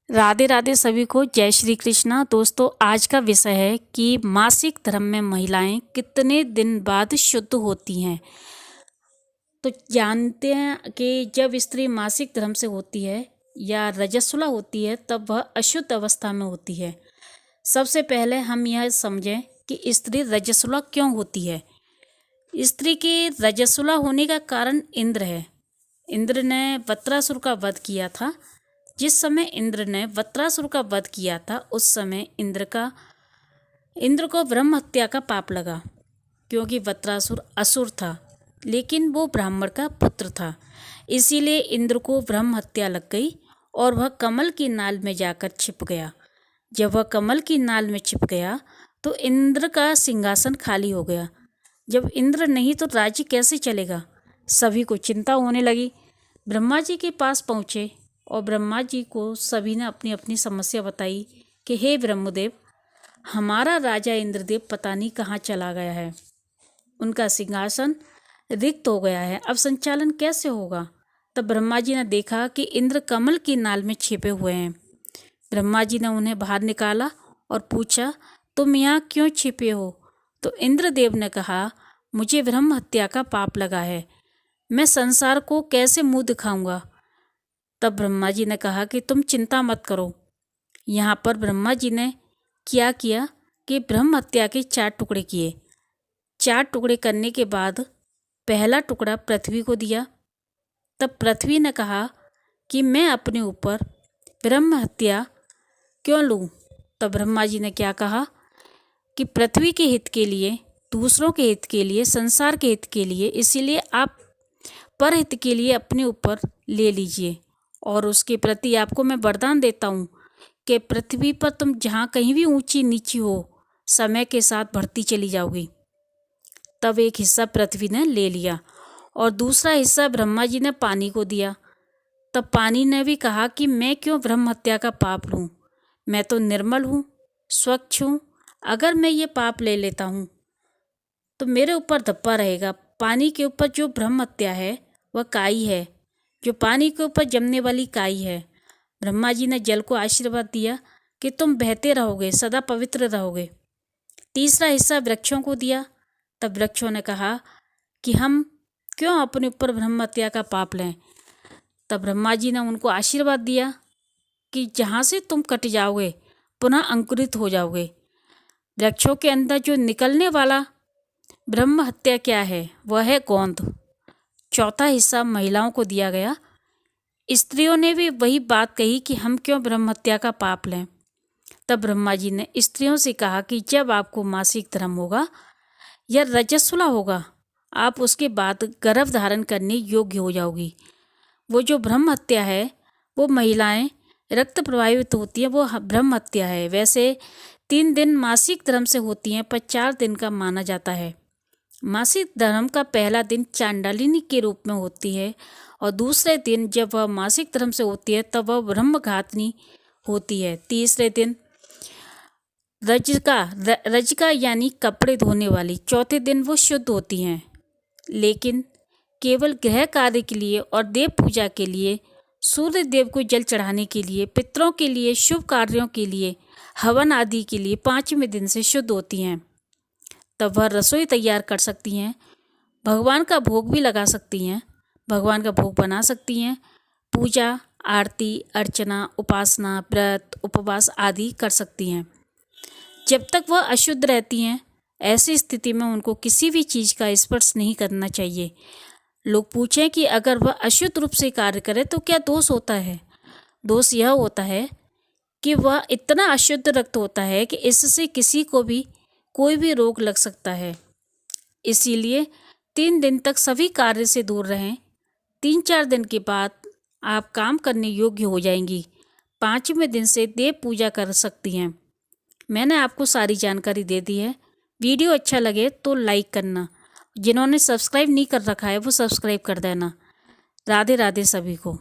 राधे राधे सभी को जय श्री कृष्णा। दोस्तों, आज का विषय है कि मासिक धर्म में महिलाएं कितने दिन बाद शुद्ध होती हैं। तो जानते हैं कि जब स्त्री मासिक धर्म से होती है या रजस्वला होती है तब वह अशुद्ध अवस्था में होती है। सबसे पहले हम यह समझें कि स्त्री रजस्वला क्यों होती है। स्त्री के रजस्वला होने का कारण इंद्र है। इंद्र ने वत्रासुर का वध किया था। जिस समय इंद्र ने वत्रासुर का वध किया था उस समय इंद्र को ब्रह्म हत्या का पाप लगा, क्योंकि वत्रासुर असुर था लेकिन वो ब्राह्मण का पुत्र था। इसीलिए इंद्र को ब्रह्म हत्या लग गई और वह कमल की नाल में जाकर छिप गया। जब वह कमल की नाल में छिप गया तो इंद्र का सिंहासन खाली हो गया। जब इंद्र नहीं तो राज्य कैसे चलेगा। सभी को चिंता होने लगी। ब्रह्मा जी के पास पहुँचे और ब्रह्मा जी को सभी ने अपनी अपनी समस्या बताई कि हे ब्रह्मदेव, हमारा राजा इंद्रदेव पता नहीं कहाँ चला गया है। उनका सिंहासन रिक्त हो गया है, अब संचालन कैसे होगा। तब ब्रह्मा जी ने देखा कि इंद्र कमल की नाल में छिपे हुए हैं। ब्रह्मा जी ने उन्हें बाहर निकाला और पूछा, तुम यहाँ क्यों छिपे हो। तो इंद्रदेव ने कहा, मुझे ब्रह्म हत्या का पाप लगा है, मैं संसार को कैसे मुंह दिखाऊंगा। तब ब्रह्मा जी ने कहा कि तुम चिंता मत करो। यहाँ पर ब्रह्मा जी ने क्या किया कि ब्रह्म हत्या के 4 टुकड़े किए। 4 टुकड़े करने के बाद पहला टुकड़ा पृथ्वी को दिया। तब पृथ्वी ने कहा कि मैं अपने ऊपर ब्रह्म हत्या क्यों लूँ। तब ब्रह्मा जी ने क्या कहा कि पृथ्वी के हित के लिए, दूसरों के हित के लिए, संसार के हित के लिए, इसीलिए आप परहित के लिए अपने ऊपर ले लीजिए। और उसके प्रति आपको मैं वरदान देता हूँ कि पृथ्वी पर तुम जहाँ कहीं भी ऊंची नीची हो, समय के साथ बढ़ती चली जाओगी। तब एक हिस्सा पृथ्वी ने ले लिया और दूसरा हिस्सा ब्रह्मा जी ने पानी को दिया। तब पानी ने भी कहा कि मैं क्यों ब्रह्म हत्या का पाप लूँ, मैं तो निर्मल हूँ, स्वच्छ हूँ। अगर मैं ये पाप ले लेता हूँ तो मेरे ऊपर धब्बा रहेगा। पानी के ऊपर जो ब्रह्म हत्या है वह काई है, जो पानी के ऊपर जमने वाली काई है। ब्रह्मा जी ने जल को आशीर्वाद दिया कि तुम बहते रहोगे, सदा पवित्र रहोगे। तीसरा हिस्सा वृक्षों को दिया। तब वृक्षों ने कहा कि हम क्यों अपने ऊपर ब्रह्म हत्या का पाप लें। तब ब्रह्मा जी ने उनको आशीर्वाद दिया कि जहाँ से तुम कट जाओगे पुनः अंकुरित हो जाओगे। वृक्षों के अंदर जो निकलने वाला ब्रह्म हत्या क्या है, वह है गोंद। चौथा हिस्सा महिलाओं को दिया गया। स्त्रियों ने भी वही बात कही कि हम क्यों ब्रह्म हत्या का पाप लें। तब ब्रह्मा जी ने स्त्रियों से कहा कि जब आपको मासिक धर्म होगा या रजस्वला होगा, आप उसके बाद गर्भ धारण करने योग्य हो जाओगी। वो जो ब्रह्म हत्या है, वो महिलाएं रक्त प्रभावित होती है, वो ब्रह्म हत्या है। वैसे 3 दिन मासिक धर्म से होती हैं, पर 4 दिन का माना जाता है। मासिक धर्म का पहला दिन चांडालिनी के रूप में होती है और दूसरे दिन जब वह मासिक धर्म से होती है तब वह ब्रह्मघातनी होती है। तीसरे दिन रजिका यानी कपड़े धोने वाली। चौथे दिन वो शुद्ध होती हैं, लेकिन केवल गृह कार्य के लिए और देव पूजा के लिए, सूर्य देव को जल चढ़ाने के लिए, पितरों के लिए, शुभ कार्यों के लिए, हवन आदि के लिए 5वें दिन से शुद्ध होती हैं। तब वह रसोई तैयार कर सकती हैं, भगवान का भोग भी लगा सकती हैं, भगवान का भोग बना सकती हैं, पूजा, आरती, अर्चना, उपासना, व्रत, उपवास आदि कर सकती हैं। जब तक वह अशुद्ध रहती हैं, ऐसी स्थिति में उनको किसी भी चीज़ का स्पर्श नहीं करना चाहिए। लोग पूछें कि अगर वह अशुद्ध रूप से कार्य करे तो क्या दोष होता है। दोष यह होता है कि वह इतना अशुद्ध रक्त होता है कि इससे किसी को भी कोई भी रोग लग सकता है। इसीलिए 3 दिन तक सभी कार्य से दूर रहें। 3-4 दिन के बाद आप काम करने योग्य हो जाएंगी। 5वें दिन से देव पूजा कर सकती हैं। मैंने आपको सारी जानकारी दे दी है। वीडियो अच्छा लगे तो लाइक करना। जिन्होंने सब्सक्राइब नहीं कर रखा है वो सब्सक्राइब कर देना। राधे राधे सभी को।